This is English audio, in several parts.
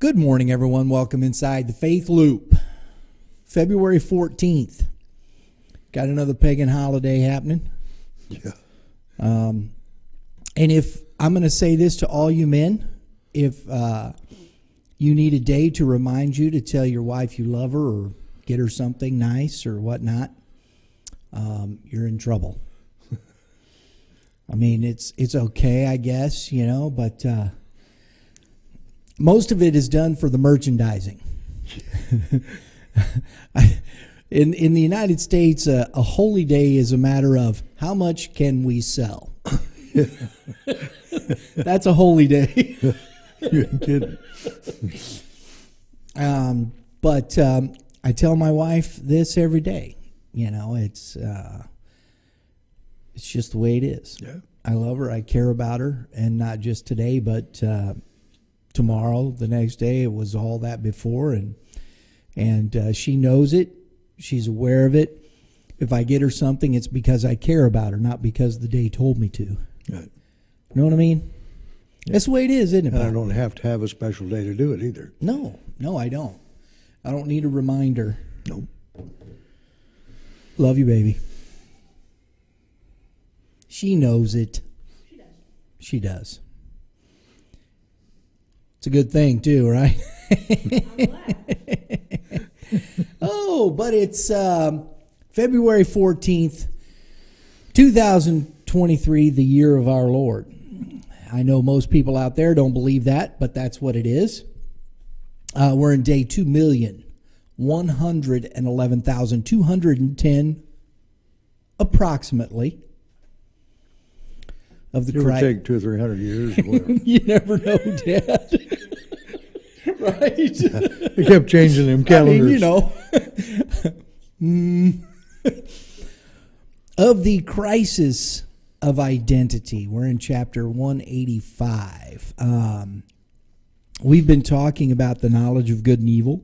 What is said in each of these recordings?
Good morning, everyone. Welcome inside the Faith Loop. February 14th. Got another pagan holiday happening. Yeah. And if I'm going to say this to all you men, if you need a day to remind you to tell your wife you love her or get her something nice or whatnot, you're in trouble. I mean, it's okay, I guess, but most of it is done for the merchandising. In the United States, a holy day is a matter of how much can we sell. That's a holy day. You're kidding. But I tell my wife this every day. It's just the way it is. Yeah. I love her. I care about her, and not just today, but tomorrow, the next day. It was all that before, and she knows it. She's aware of it. If I get her something, it's because I care about her, not because the day told me to. Right. You know what I mean? Yeah. That's the way it is, isn't it? And I don't have to have a special day to do it either. No, I don't. I don't need a reminder. Nope. Love you, baby. She knows it. She does. It's a good thing, too, right? Oh, but it's February 14th, 2023, the year of our Lord. I know most people out there don't believe that, but that's what it is. We're in day 2,111,210, approximately, of the Christ. It would take 200 or 300 years. Or whatever. You never know, Dad. Right? They kept changing them calendars. Of the crisis of identity. We're in chapter 185. We've been talking about the knowledge of good and evil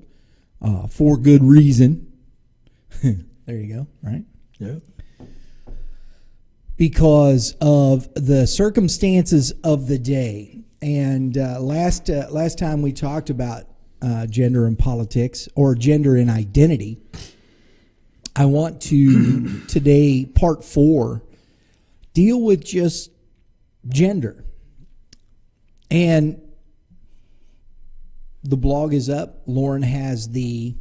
for good reason. There you go, right? Yeah. Because of the circumstances of the day. And last time we talked about gender and politics, or gender and identity. I want to, today, part 4, deal with just gender. And the blog is up. Lauren has the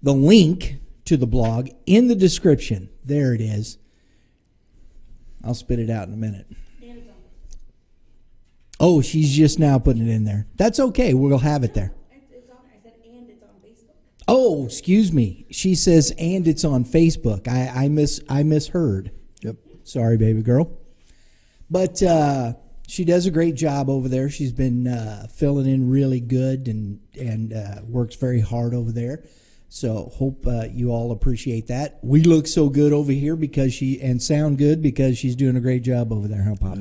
link to the blog in the description. There it is. I'll spit it out in a minute. Oh, she's just now putting it in there. That's okay. We'll have it there. It's on. I said, and it's on Facebook. Oh, excuse me. She says, and it's on Facebook. I misheard. Yep. Sorry, baby girl. But she does a great job over there. She's been filling in really good and works very hard over there. So hope you all appreciate that. We look so good over here and sound good because she's doing a great job over there, huh, Pop?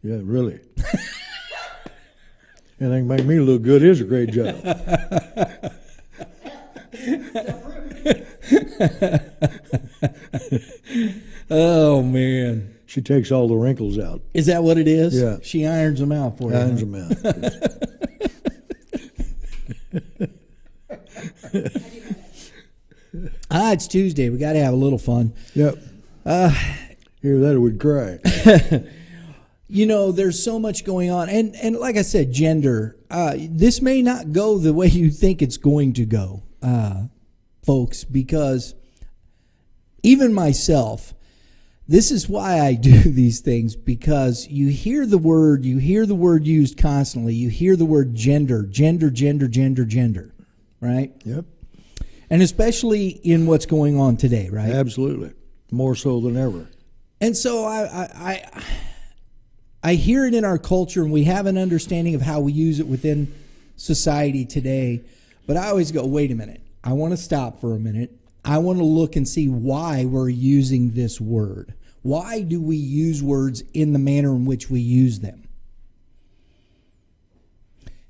Yeah, really. Anything make me look good is a great job. Oh, man. She takes all the wrinkles out. Is that what it is? Yeah. She irons them out for you. Irons them out. It's Tuesday. We got to have a little fun. Yep. Hear that, I would cry. There's so much going on. And like I said, gender, this may not go the way you think it's going to go, folks, because even myself, this is why I do these things, because you hear the word used constantly. You hear the word gender, right? Yep. And especially in what's going on today, right? Absolutely. More so than ever. And so I hear it in our culture, and we have an understanding of how we use it within society today. But I always go, wait a minute. I want to stop for a minute. I want to look and see why we're using this word. Why do we use words in the manner in which we use them?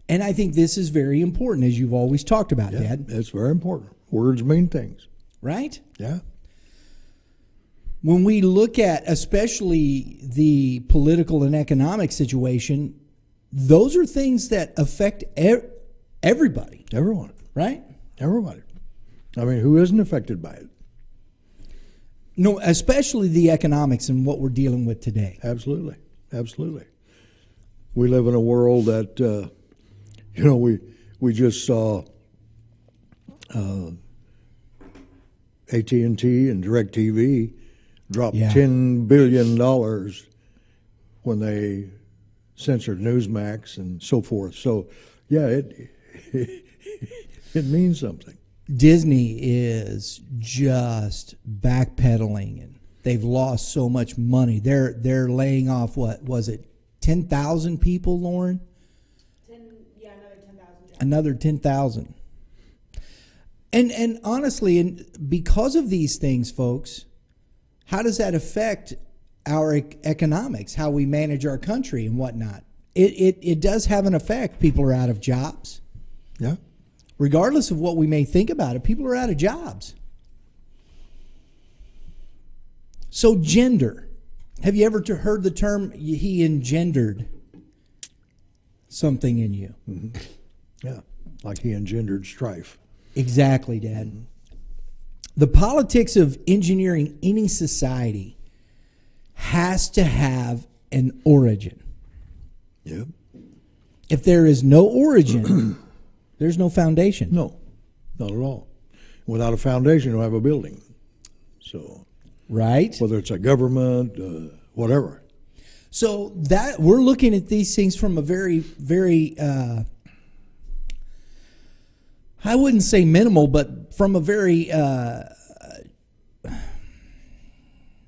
And I think this is very important, as you've always talked about, Yeah, Dad. it's very important. Words mean things. Right? Yeah. When we look at especially the political and economic situation, those are things that affect everybody, Everyone. right? Everybody. I mean, who isn't affected by it? No, especially the economics and what we're dealing with today. Absolutely. Absolutely. We live in a world that, we just saw AT&T and DirecTV drop $10 billion when they censored Newsmax and so forth. So, yeah, it means something. Disney is just backpedaling, and they've lost so much money. They're laying off, what was it, 10,000 people, Lauren? Another 10,000. Another 10,000. And honestly, and because of these things, folks, how does that affect our economics, how we manage our country and whatnot? It does have an effect. People are out of jobs. Yeah. Regardless of what we may think about it, people are out of jobs. So gender. Have you ever heard the term, he engendered something in you? Mm-hmm. Yeah, like he engendered strife. Exactly, Dad. The politics of engineering any society has to have an origin. Yep. If there is no origin, there's no foundation. No, not at all. Without a foundation, you don't have a building. So, right? whether it's a government, whatever. So that we're looking at these things from a very, very, I wouldn't say minimal, but from a very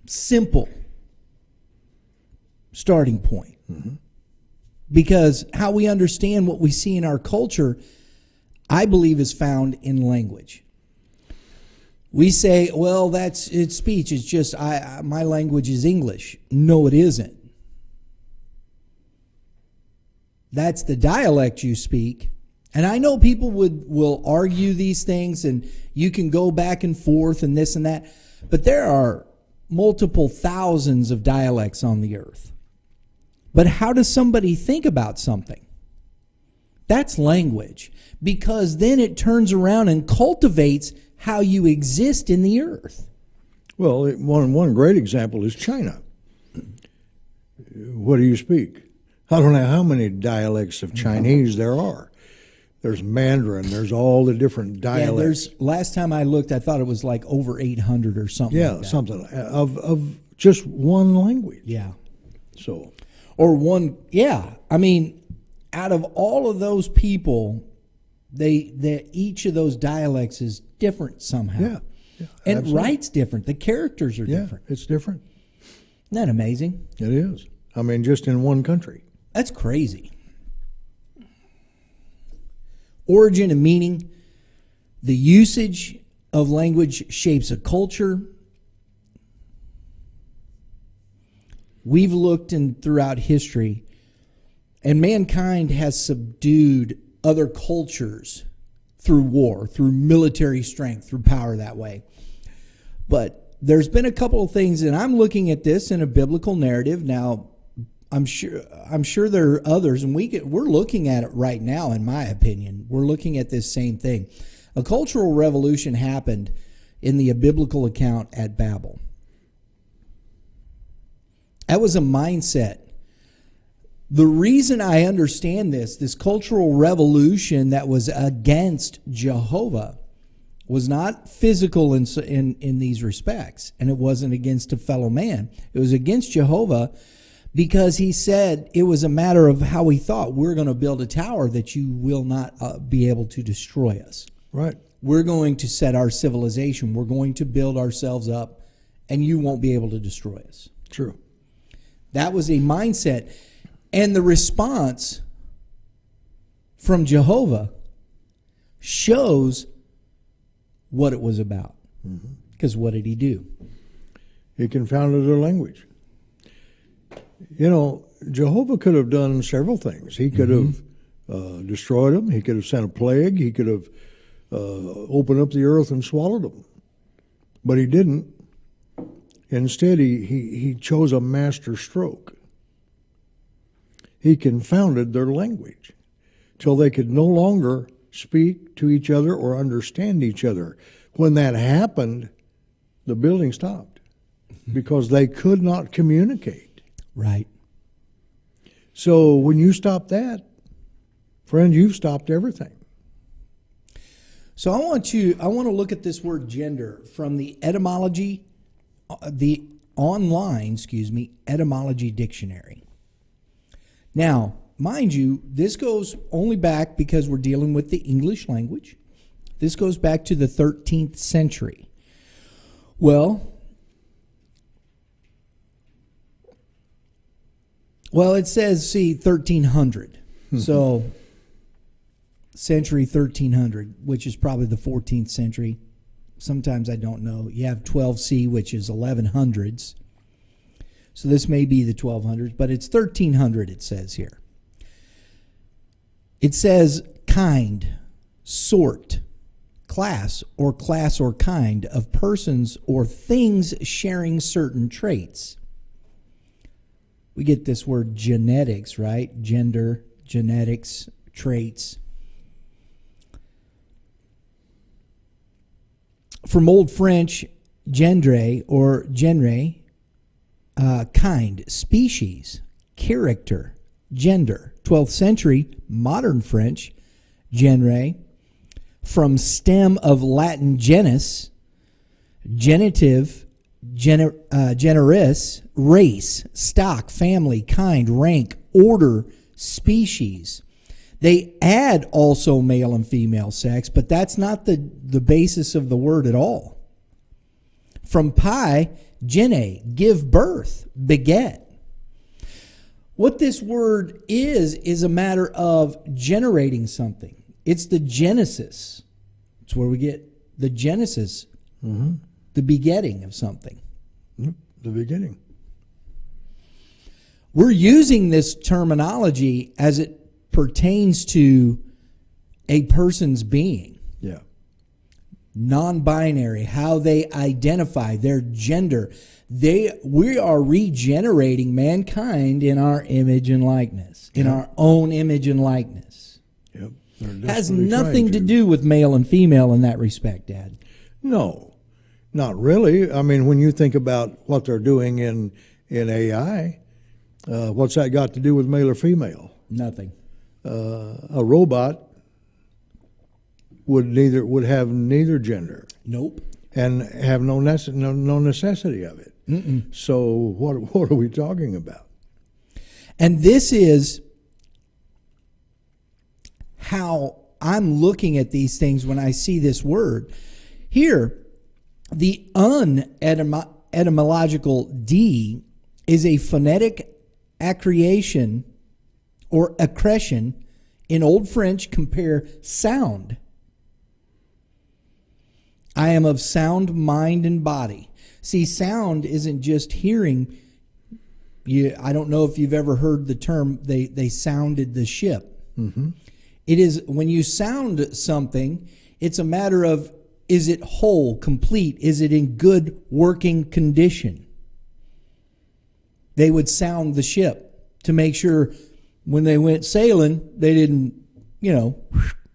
simple starting point. Mm-hmm. Because how we understand what we see in our culture, I believe, is found in language. We say, well, it's speech. It's just my language is English. No, it isn't. That's the dialect you speak. And I know people will argue these things, and you can go back and forth and this and that. But there are multiple thousands of dialects on the earth. But how does somebody think about something? That's language. Because then it turns around and cultivates how you exist in the earth. Well, one great example is China. What do you speak? I don't know how many dialects of Chinese there are. There's Mandarin. There's all the different dialects. Yeah, last time I looked, I thought it was like over 800 or something. Yeah, like that. something of just one language. Yeah. So, or one. Yeah, I mean, out of all of those people, each of those dialects is different somehow. Yeah, and absolutely. writes different. The characters are different. It's different. Isn't that amazing? It is. I mean, just in one country. That's crazy. Origin and meaning. The usage of language shapes a culture. We've looked throughout history, and mankind has subdued other cultures through war, through military strength, through power that way. But there's been a couple of things, and I'm looking at this in a biblical narrative. Now, I'm sure there are others, and we're looking at it right now, in my opinion. We're looking at this same thing. A cultural revolution happened in the biblical account at Babel. That was a mindset. The reason I understand this cultural revolution that was against Jehovah was not physical in these respects, and it wasn't against a fellow man. It was against Jehovah because he said it was a matter of how he thought. We're going to build a tower that you will not be able to destroy us. Right. We're going to set our civilization. We're going to build ourselves up, and you won't be able to destroy us. True. That was a mindset. And the response from Jehovah shows what it was about. Because what did he do? He confounded their language. You know, Jehovah could have done several things. He could have destroyed them. He could have sent a plague. He could have opened up the earth and swallowed them. But he didn't. Instead, he chose a master stroke. He confounded their language till they could no longer speak to each other or understand each other. When that happened, the building stopped because they could not communicate. Right. So when you stop that, friend, you've stopped everything. So I want to look at this word gender from the online etymology dictionary. Now, mind you, this goes only back, because we're dealing with the English language, this goes back to the 13th century. Well, it says, 1300. So, century 1300, which is probably the 14th century. Sometimes I don't know. You have 12C, which is 1100s. So this may be the 1200s, but it's 1300, it says here. It says kind, sort, class or kind of persons or things sharing certain traits. We get this word genetics, right? Gender, genetics, traits. From Old French, gendre or genre, kind, species, character, gender. 12th century, modern French, genre. From stem of Latin genus, genitive, generis, race, stock, family, kind, rank, order, species. They add also male and female sex, but that's not the basis of the word at all. From pi, gene, give birth, beget. What this word is a matter of generating something. It's the genesis. It's where we get the genesis, the begetting of something. The beginning. We're using this terminology as it pertains to a person's being. Yeah. Non-binary, how they identify, their gender. We are regenerating mankind in our image and likeness, in our own image and likeness. Yep. Has nothing to do with male and female in that respect, Dad. No, not really. I mean, when you think about what they're doing in AI, what's that got to do with male or female? Nothing. A robot would have neither gender. Nope. And have no necessity of it. Mm-mm. So what are we talking about? And this is how I'm looking at these things when I see this word. Here, the etymological D is a phonetic accretion or accretion. In Old French, compare sound. I am of sound mind and body. See, sound isn't just hearing. I don't know if you've ever heard the term, they sounded the ship. Mm-hmm. It is, when you sound something, it's a matter of, is it whole, complete? Is it in good working condition? They would sound the ship to make sure when they went sailing, they didn't,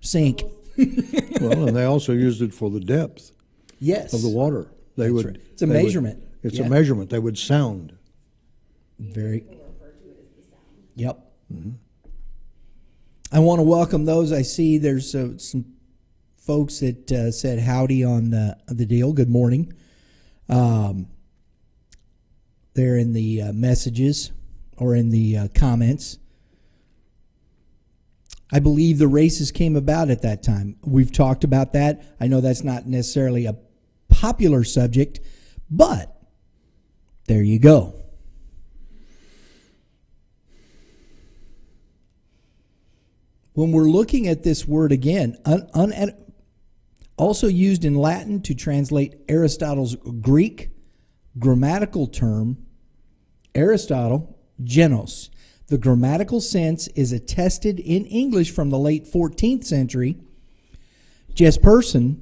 sink. Well, and they also used it for the depth of the water. That's right. It's a measurement. It's a measurement. They would sound. Very. Yep. Mm-hmm. I want to welcome those. I see there's some folks that said howdy on the deal. Good morning. They're in the messages or in the comments. I believe the races came about at that time. We've talked about that. I know that's not necessarily a popular subject, but there you go. When we're looking at this word again, also used in Latin to translate Aristotle's Greek grammatical term, Aristotle, genos. The grammatical sense is attested in English from the late 14th century. Just person,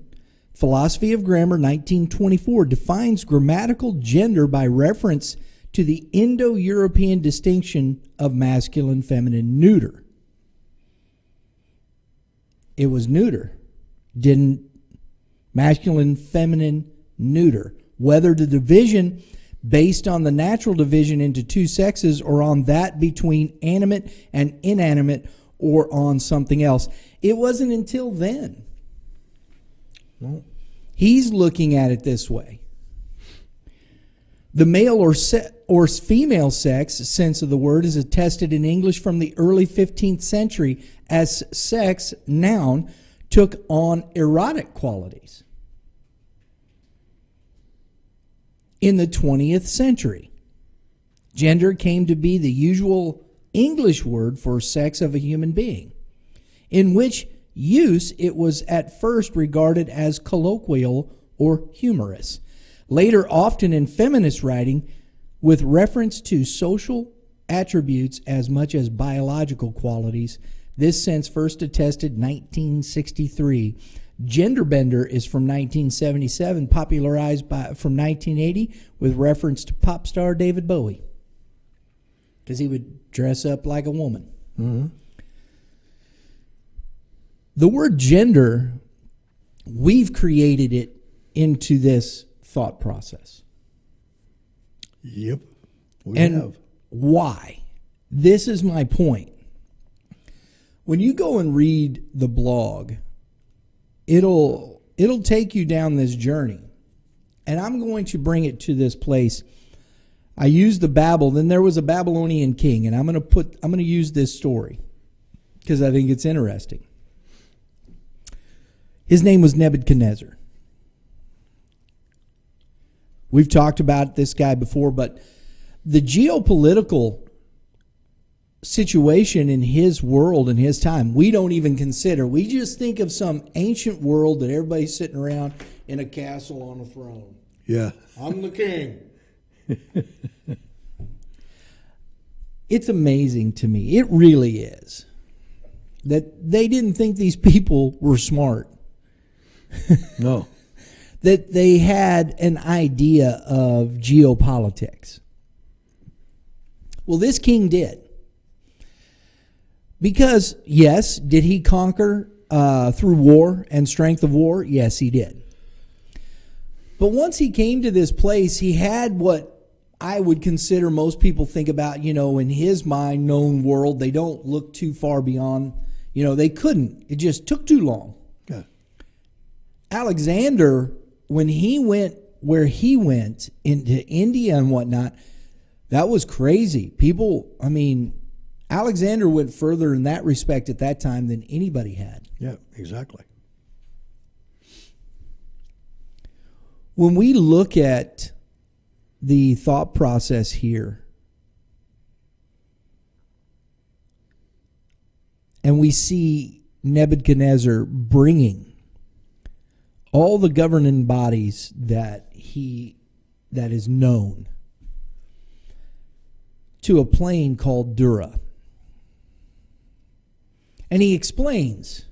Philosophy of Grammar, 1924, defines grammatical gender by reference to the Indo-European distinction of masculine, feminine, neuter. It was neuter. Didn't masculine, feminine, neuter. Whether the division based on the natural division into two sexes or on that between animate and inanimate or on something else. It wasn't until then. No. He's looking at it this way. The male or female sex sense of the word is attested in English from the early 15th century as sex, noun, took on erotic qualities. In the 20th century, gender came to be the usual English word for sex of a human being, in which use it was at first regarded as colloquial or humorous. Later, often in feminist writing, with reference to social attributes as much as biological qualities. This sense first attested 1963. Genderbender is from 1977, popularized from 1980 with reference to pop star David Bowie, because he would dress up like a woman. Mm-hmm. The word gender, we've created it into this thought process. Yep, we and have. Why? This is my point. When you go and read the blog, it'll take you down this journey. And I'm going to bring it to this place. I used the Babel, then there was a Babylonian king, and I'm going to use this story because I think it's interesting. His name was Nebuchadnezzar. We've talked about this guy before, but the geopolitical situation in his world and his time, we don't even consider. We just think of some ancient world that everybody's sitting around in a castle on a throne. Yeah. I'm the king. It's amazing to me. It really is. That they didn't think these people were smart. No. That they had an idea of geopolitics. Well, this king did. Because, yes, did he conquer through war and strength of war? Yes, he did. But once he came to this place, he had what I would consider most people think about, in his mind, known world. They don't look too far beyond, they couldn't. It just took too long. Yeah. Alexander, when he went where he went into India and whatnot, that was crazy. Alexander went further in that respect at that time than anybody had. Yeah, exactly. When we look at the thought process here, and we see Nebuchadnezzar bringing all the governing bodies that is known to a plain called Dura. And he explains,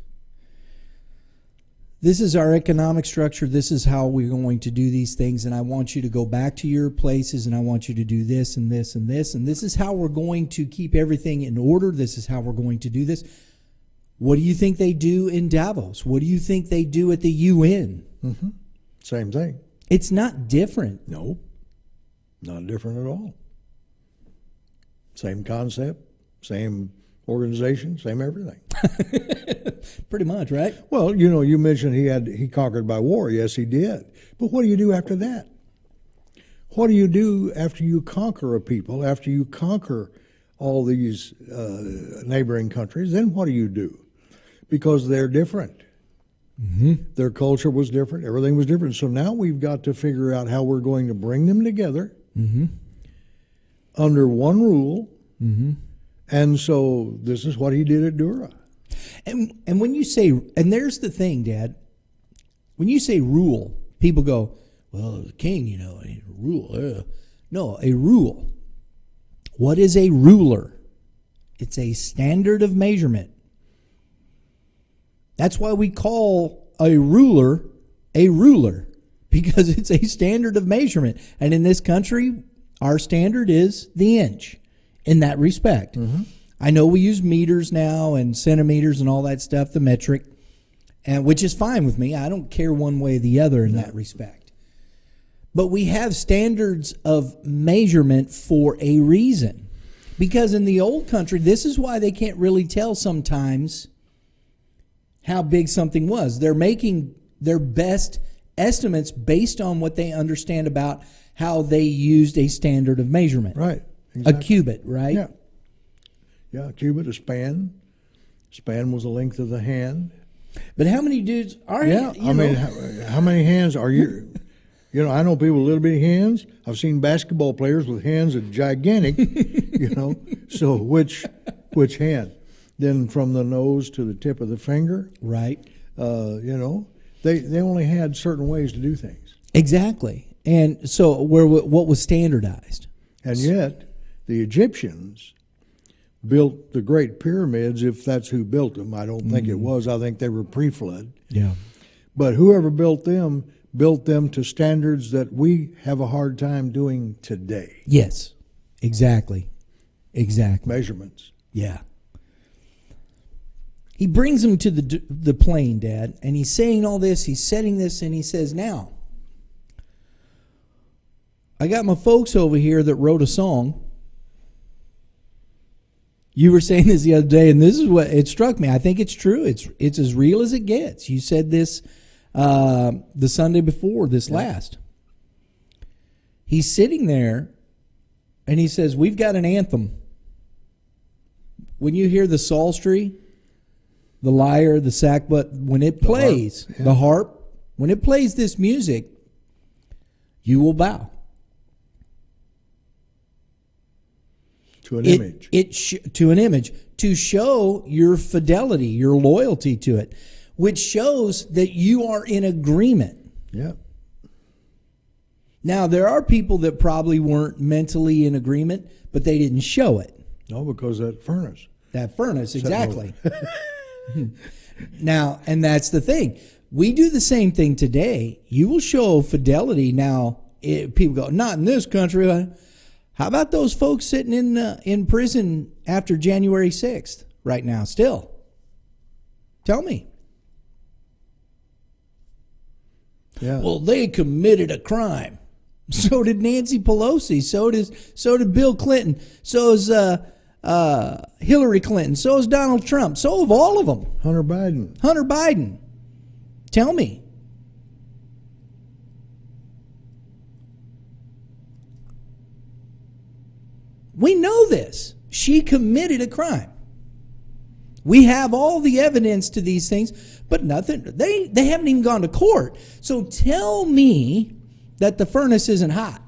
this is our economic structure, this is how we're going to do these things, and I want you to go back to your places, and I want you to do this and this and this, and this is how we're going to keep everything in order, this is how we're going to do this. What do you think they do in Davos? What do you think they do at the UN? Mm-hmm. Same thing. It's not different. No, not different at all. Same concept, same organization, same everything. Pretty much, right? Well, you mentioned he conquered by war. Yes, he did. But what do you do after that? What do you do after you conquer a people, after you conquer all these neighboring countries? Then what do you do? Because they're different. Mm-hmm. Their culture was different. Everything was different. So now we've got to figure out how we're going to bring them together under one rule. Mm-hmm. And so this is what he did at Dura. And when you say, and there's the thing, Dad, when you say rule, people go, well, the king, a rule. No, a rule. What is a ruler? It's a standard of measurement. That's why we call a ruler a ruler because it's a standard of measurement. And in this country, our standard is the inch in that respect. Mm-hmm. I know we use meters now and centimeters and all that stuff, the metric, and which is fine with me. I don't care one way or the other in that respect. But we have standards of measurement for a reason. Because in the old country, this is why they can't really tell sometimes how big something was. They're making their best estimates based on what they understand about how they used a standard of measurement. Right. Exactly. A cubit, right? Yeah. Yeah, a cubit, a span. Span was the length of the hand. But how many dudes are Yeah, I mean, how many hands are you? You know, I know people with little bitty hands. I've seen basketball players with hands that are gigantic, you know. So which hand? Then from the nose to the tip of the finger. Right. You know, they only had certain ways to do things. Exactly. And so what was standardized? And yet, the Egyptians built the Great Pyramids, if that's who built them. I don't think it was. I think they were pre-flood. Yeah. But whoever built them to standards that we have a hard time doing today. Yes. Exactly. Measurements. Yeah. He brings them to the plain, Dad, and he's saying all this, he's setting this, and he says, now, I got my folks over here that wrote a song. You were saying this the other day, and this is what it struck me. I think it's true. It's as real as it gets. You said this the Sunday before this last. He's sitting there, and he says, we've got an anthem. When you hear the psaltery, the lyre, the sackbut, when it plays, the harp, when it plays this music, you will bow. To an image. To an image. To show your fidelity, your loyalty to it, which shows that you are in agreement. Yeah. Now, there are people that probably weren't mentally in agreement, but they didn't show it. No, because that furnace. That furnace, exactly. Now, and that's the thing. We do the same thing today. You will show fidelity. Now, people go, not in this country. How about those folks sitting in prison after January 6th right now still? Tell me. Yeah. Well, they committed a crime. So did Nancy Pelosi. So did Bill Clinton. So is Hillary Clinton. So is Donald Trump. So have all of them. Hunter Biden. Hunter Biden. Tell me. We know this. She committed a crime. We have all the evidence to these things, but nothing. They haven't even gone to court. So tell me that the furnace isn't hot.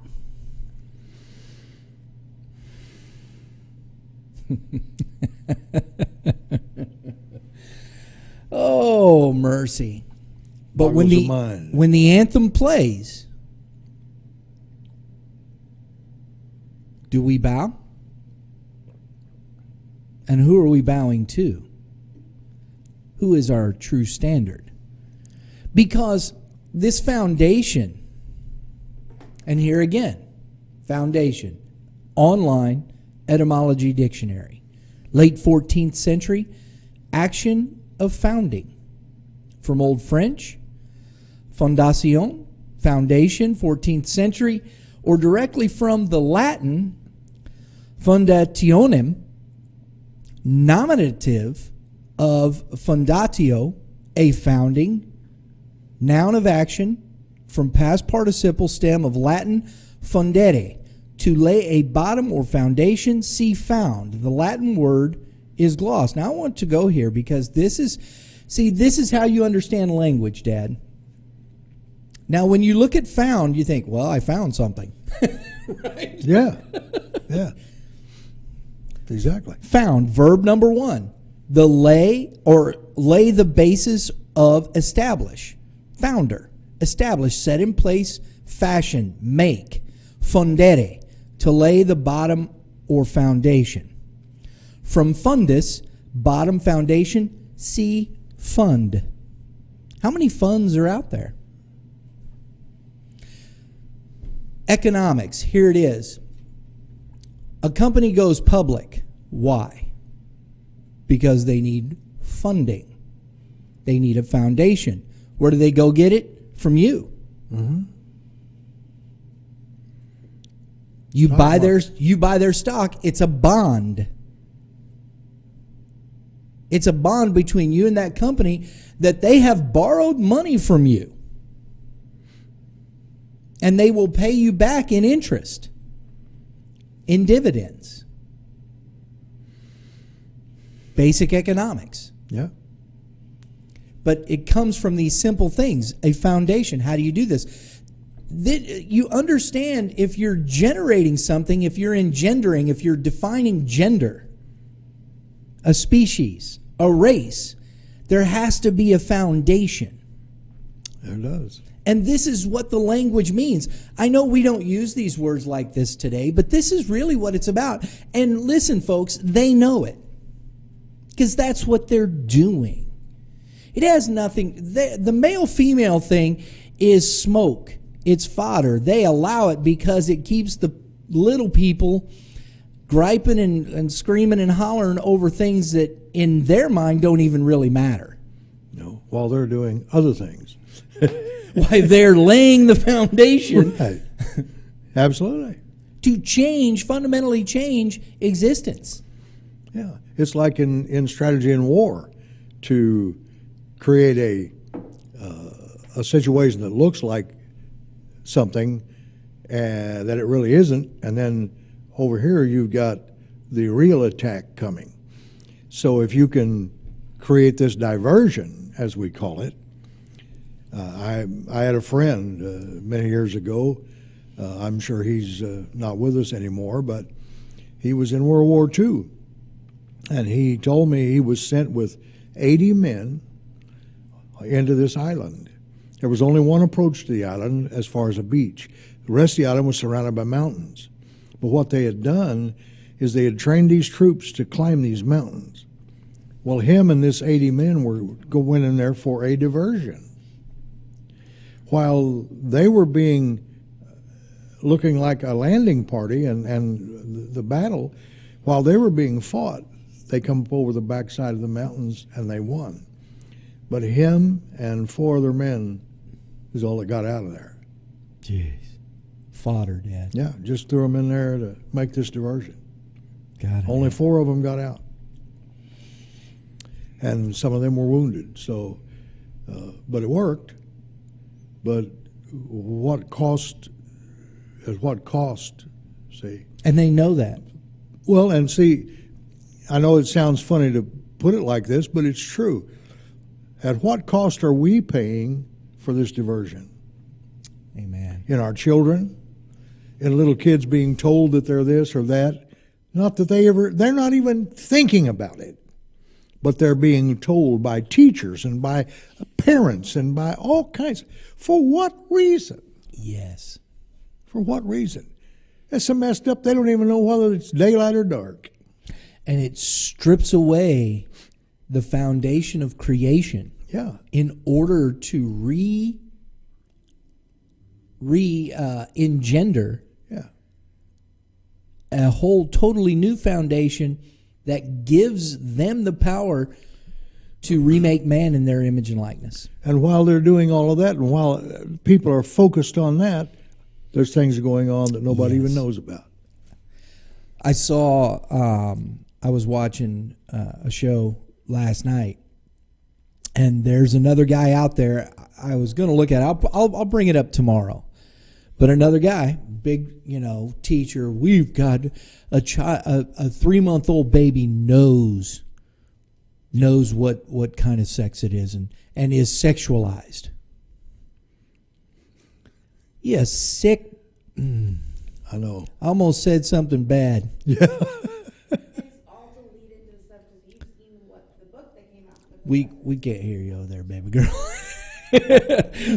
Oh, mercy. But when the anthem plays, do we bow? And who are we bowing to? Who is our true standard? Because this foundation, and here again, foundation, online etymology dictionary, late 14th century, action of founding, from Old French, fondation, foundation, 14th century, or directly from the Latin, fundationem, nominative of fundatio, a founding, noun of action, from past participle stem of Latin fundere, to lay a bottom or foundation, see found. The Latin word is gloss. Now I want to go here because this is how you understand language, Dad. Now when you look at found, you think, well, I found something. Right? Yeah. Yeah. Exactly. Found, verb number 1. The lay the basis of establish. Founder, establish, set in place, fashion, make. Fundere, to lay the bottom or foundation. From fundus, bottom foundation, see fund. How many funds are out there? Economics, here it is. A company goes public. Why? Because they need funding. They need a foundation. Where do they go get it? From you. Mm-hmm. You buy their stock. It's a bond. It's a bond between you and that company that they have borrowed money from you. And they will pay you back in interest, in dividends. Basic economics. Yeah. But it comes from these simple things, a foundation. How do you do this? You understand if you're generating something, if you're engendering, if you're defining gender, a species, a race, there has to be a foundation. There does. And this is what the language means. I know we don't use these words like this today, but this is really what it's about. And listen, folks, they know it. Because that's what they're doing. It has nothing, the male-female thing is smoke. It's fodder. They allow it because it keeps the little people griping and screaming and hollering over things that in their mind don't even really matter. No, while they're doing other things. Why they're laying the foundation. Right. Absolutely. To change, fundamentally change existence. Yeah. It's like in strategy in war to create a situation that looks like something that it really isn't, and then over here you've got the real attack coming. So if you can create this diversion, as we call it, I had a friend many years ago. I'm sure he's not with us anymore, but he was in World War II, and he told me he was sent with 80 men into this island. There was only one approach to the island as far as a beach. The rest of the island was surrounded by mountains. But what they had done is they had trained these troops to climb these mountains. Well, him and this 80 men were going in there for a diversion. While they were looking like a landing party and the battle, while they were being fought, they come up over the backside of the mountains and they won. But him and 4 other men is all that got out of there. Jeez. Fodder, Dad. Yeah, just threw them in there to make this diversion. Got it. Only 4 of them got out. And some of them were wounded. So, but it worked. But what cost is what cost, see. And they know that. Well, and see, I know it sounds funny to put it like this, but it's true. At what cost are we paying for this diversion? Amen. In our children, in little kids being told that they're this or that. Not that they're not even thinking about it, but they're being told by teachers and by parents and by all kinds. For what reason? Yes. For what reason? It's so messed up they don't even know whether it's daylight or dark. And it strips away the foundation of creation. Yeah. In order to engender a whole totally new foundation that gives them the power to remake man in their image and likeness. And while they're doing all of that, and while people are focused on that, there's things going on that nobody even knows about. I saw, I was watching a show last night, and there's another guy out there. I was going to look at it. I'll bring it up tomorrow. But another guy, big, teacher, we've got a 3-month-old baby knows what kind of sex it is and is sexualized. Yeah, sick. I know. I almost said something bad. Yeah. We can't hear you over there, baby girl.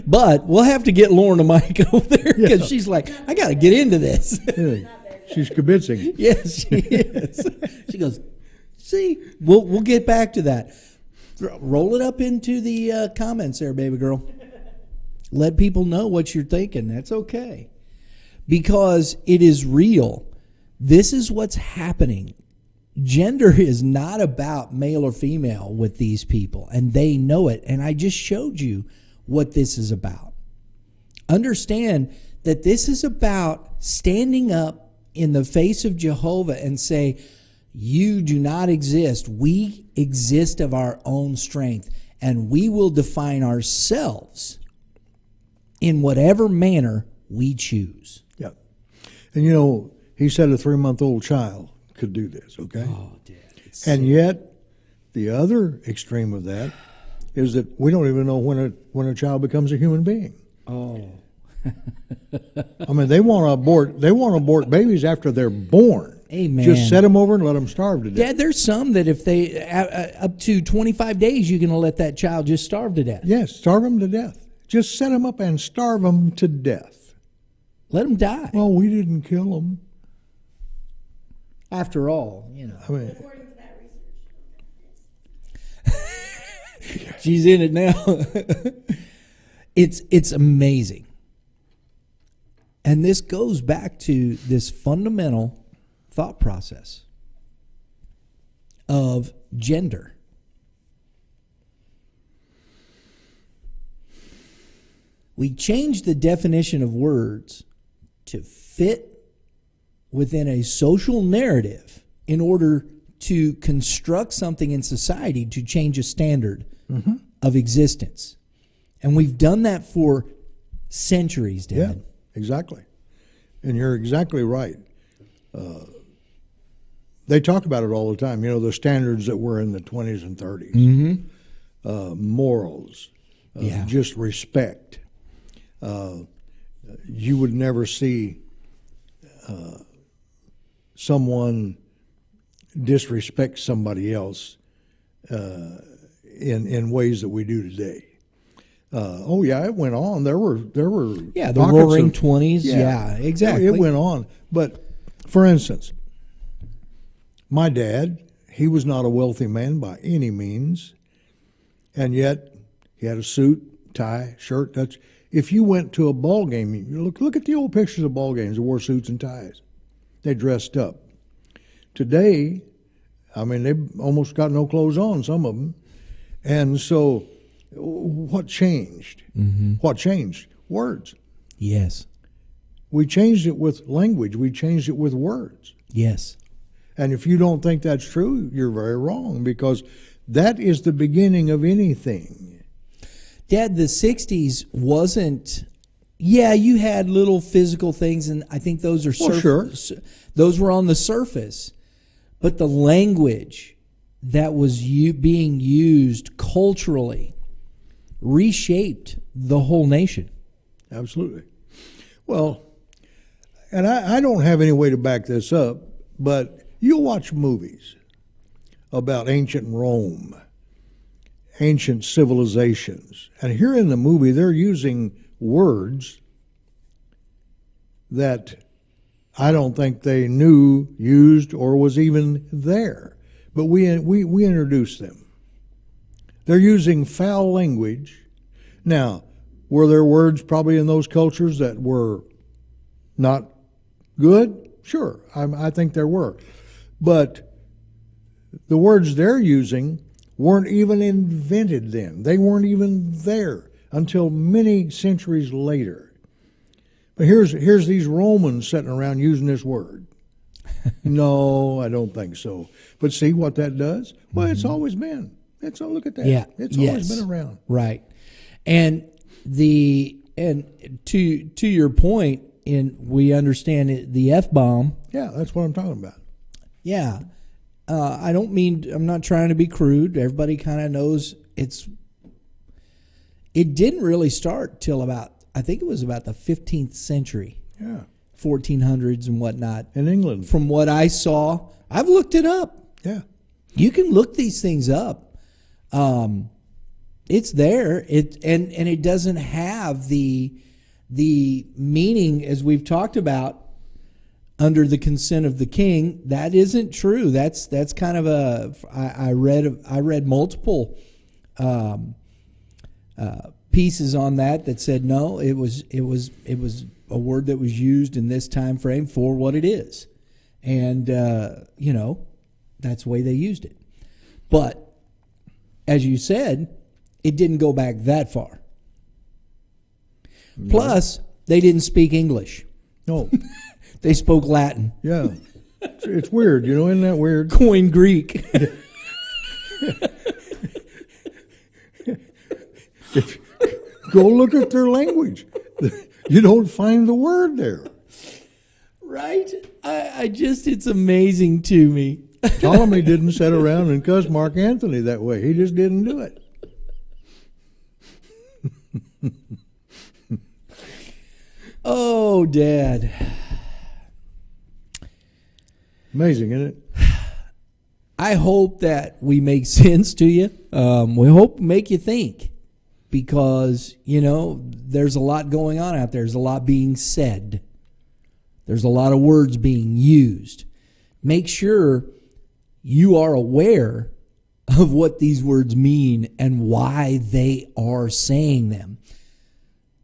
But we'll have to get Lauren a mic over there because she's like, I got to get into this. Yeah. She's kibitzing. Yes, she is. She goes, see, we'll get back to that. Roll it up into the comments there, baby girl. Let people know what you're thinking. That's okay. because it is real. This is what's happening. Gender is not about male or female with these people, and they know it. And I just showed you what this is about. Understand that this is about standing up in the face of Jehovah and say, you do not exist. We exist of our own strength, and we will define ourselves in whatever manner we choose. Yeah. And he said a 3-month-old child could do this, okay? Oh, Dad. And yet, the other extreme of that is that we don't even know when a child becomes a human being. Oh. I mean, they want to abort babies after they're born. Amen. Just set them over and let them starve to death. Dad, there's some that if they, up to 25 days, you're going to let that child just starve to death. Yes, starve them to death. Just set them up and starve them to death. Let them die. Well, we didn't kill them. After all, I mean, According to that research. she's in it now. It's amazing. And this goes back to this fundamental thought process of gender. We changed the definition of words to fit within a social narrative in order to construct something in society to change a standard of existence. And we've done that for centuries, Dad. yeah, exactly. And you're exactly right. They talk about it all the time. The standards that were in the 20s and 30s. Morals, just respect. You would never see someone disrespect somebody else in ways that we do today. It went on. There were The pockets Roaring of- 20s. Yeah, exactly. It went on. But for instance, my dad, he was not a wealthy man by any means, and yet he had a suit, tie, shirt. If you went to a ball game, you look at the old pictures of ball games. They wore suits and ties. They dressed up. Today, they've almost got no clothes on, some of them. And so what changed? What changed? Words. Yes. We changed it with language. We changed it with words. Yes. And if you don't think that's true, you're very wrong, because that is the beginning of anything. Dad, the 60s wasn't... Yeah, you had little physical things, and I think those are... Sure. Those were on the surface. But the language that was being used culturally reshaped the whole nation. Absolutely. Well, and I don't have any way to back this up, but you watch movies about ancient Rome, ancient civilizations, and here in the movie they're using words that I don't think they knew, used, or was even there. But we introduced them. They're using foul language. Now, were there words probably in those cultures that were not good? Sure, I think there were. But the words they're using weren't even invented then. They weren't even there until many centuries later. But here's these Romans sitting around using this word. No, I don't think so. But see what that does? Well, it's always been. Look at that. Yeah. It's always been around. Right. And to your point, we understand the F-bomb. Yeah, that's what I'm talking about. Yeah. I'm not trying to be crude. Everybody kind of knows it didn't really start till I think it was about the 15th century. Yeah. 1400s and whatnot. In England. From what I saw, I've looked it up. Yeah. You can look these things up. It's there. And it doesn't have the meaning as we've talked about under the consent of the king. That isn't true. That's kind of I read multiple pieces on that said no, it was a word that was used in this time frame for what it is, and that's the way they used it. But as you said, it didn't go back that far. No. Plus, they didn't speak English. No, they spoke Latin. Yeah, it's weird, isn't that weird? Koine Greek. Go look at their language. You don't find the word there. Right? It's amazing to me. Ptolemy didn't sit around and cuss Mark Antony that way. He just didn't do it. Oh, Dad. Amazing, isn't it? I hope that we make sense to you. We hope make you think, because, there's a lot going on out there. There's a lot being said. There's a lot of words being used. Make sure you are aware of what these words mean and why they are saying them.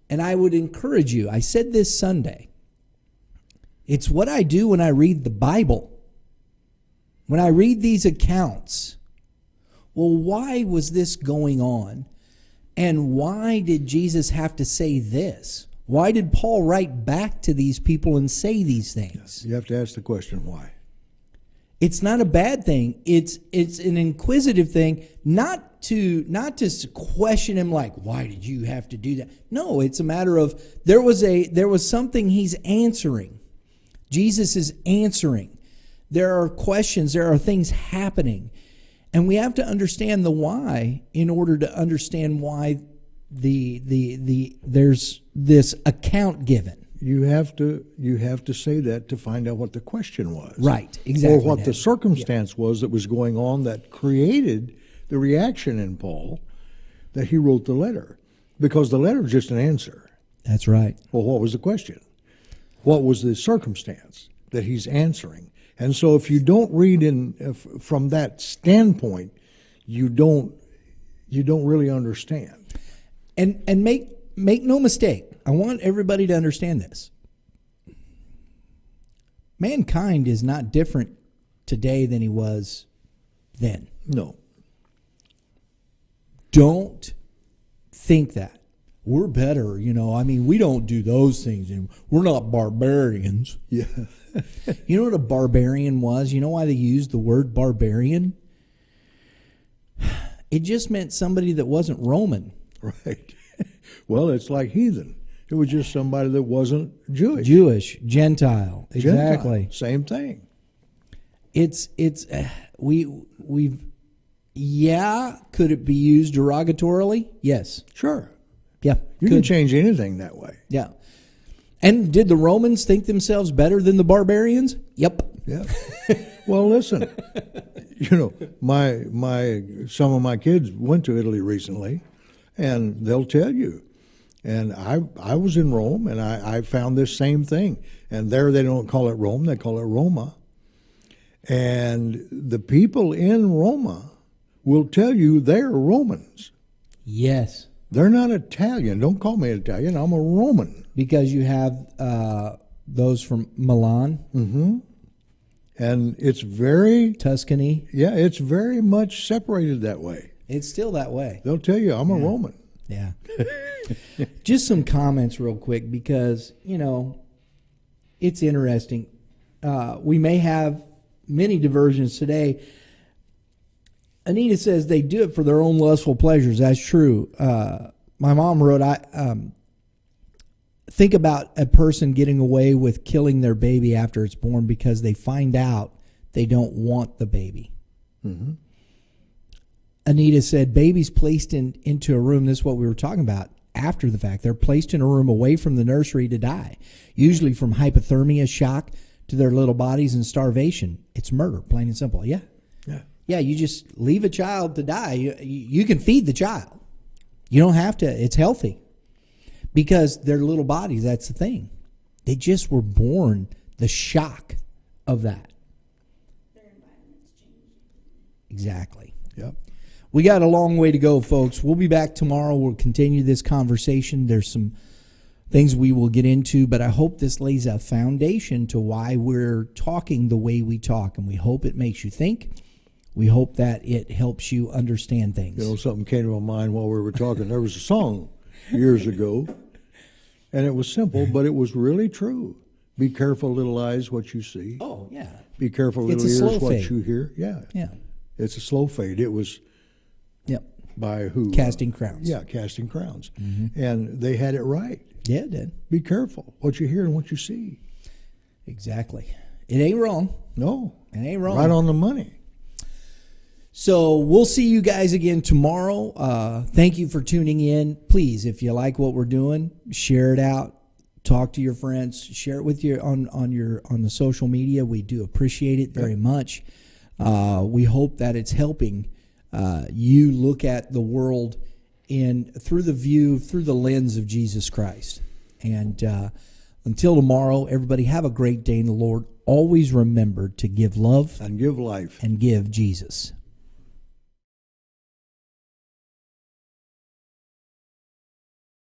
And I would encourage you, I said this Sunday, it's what I do when I read the Bible. When I read these accounts, well, why was this going on? And why did Jesus have to say this? Why did Paul write back to these people and say these things? You have to ask the question, why? It's not a bad thing. It's an inquisitive thing, not to question him like, why did you have to do that? No, it's a matter of there was something he's answering. Jesus is answering. There are questions, there are things happening. And we have to understand the why in order to understand why there's this account given. You have to say that to find out what the question was. Right, exactly. Or what the circumstance was that was going on that created the reaction in Paul that he wrote the letter. Because the letter is just an answer. That's right. Well, what was the question? What was the circumstance that he's answering? And so if you don't read from that standpoint, you don't really understand. And make no mistake, I want everybody to understand this. Mankind is not different today than he was then. No. Don't think that. We're better, we don't do those things anymore. We're not barbarians. Yeah. You know what a barbarian was? You know why they used the word barbarian? It just meant somebody that wasn't Roman. Right. Well, it's like heathen. It was just somebody that wasn't Jewish. Jewish, Gentile. Exactly. Gentile, same thing. Could it be used derogatorily? Yes. Sure. Yeah. You can change anything that way. Yeah. And did the Romans think themselves better than the barbarians? Yep. Yeah. Well, listen, some of my kids went to Italy recently, and they'll tell you. And I was in Rome, and I found this same thing. And there they don't call it Rome, they call it Roma. And the people in Roma will tell you they're Romans. Yes. They're not Italian. Don't call me Italian. I'm a Roman. Because you have those from Milan. Mm-hmm. And it's very... Tuscany. Yeah, it's very much separated that way. It's still that way. They'll tell you, I'm a Roman. Yeah. Just some comments real quick because, it's interesting. We may have many diversions today. Anita says they do it for their own lustful pleasures. That's true. My mom wrote, think about a person getting away with killing their baby after it's born because they find out they don't want the baby. Mm-hmm. Anita said, babies placed into a room, this is what we were talking about, after the fact. They're placed in a room away from the nursery to die, usually from hypothermia, shock to their little bodies, and starvation. It's murder, plain and simple. Yeah. Yeah. Yeah, you just leave a child to die. You can feed the child. You don't have to. It's healthy. Because their little bodies, that's the thing. They just were born, the shock of that. Their environment's changing. Exactly. Yep. we got a long way to go, folks. We'll be back tomorrow. We'll continue this conversation. There's some things we will get into, but I hope this lays a foundation to why we're talking the way we talk, and we hope it makes you think. We hope that it helps you understand things. You know, something came to my mind while we were talking. There was a song years ago, and it was simple, but it was really true. Be careful, little eyes, what you see. Oh, yeah. Be careful, It's little a ears, slow what fade. you hear. Yeah. Yeah. It's a slow fade. It was Yep. by who? Casting Crowns. Yeah, Casting Crowns. And they had it right. Yeah, it did. Be careful what you hear and what you see. Exactly. It ain't wrong. No. It ain't wrong. Right on the money. So we'll see you guys again tomorrow. Thank you for tuning in. Please, if you like what we're doing, share it out. Talk to your friends. Share it with your on the social media. We do appreciate it very much. We hope that it's helping you look at the world through the lens of Jesus Christ. And until tomorrow, everybody have a great day in the Lord. Always remember to give love And give life. and give Jesus.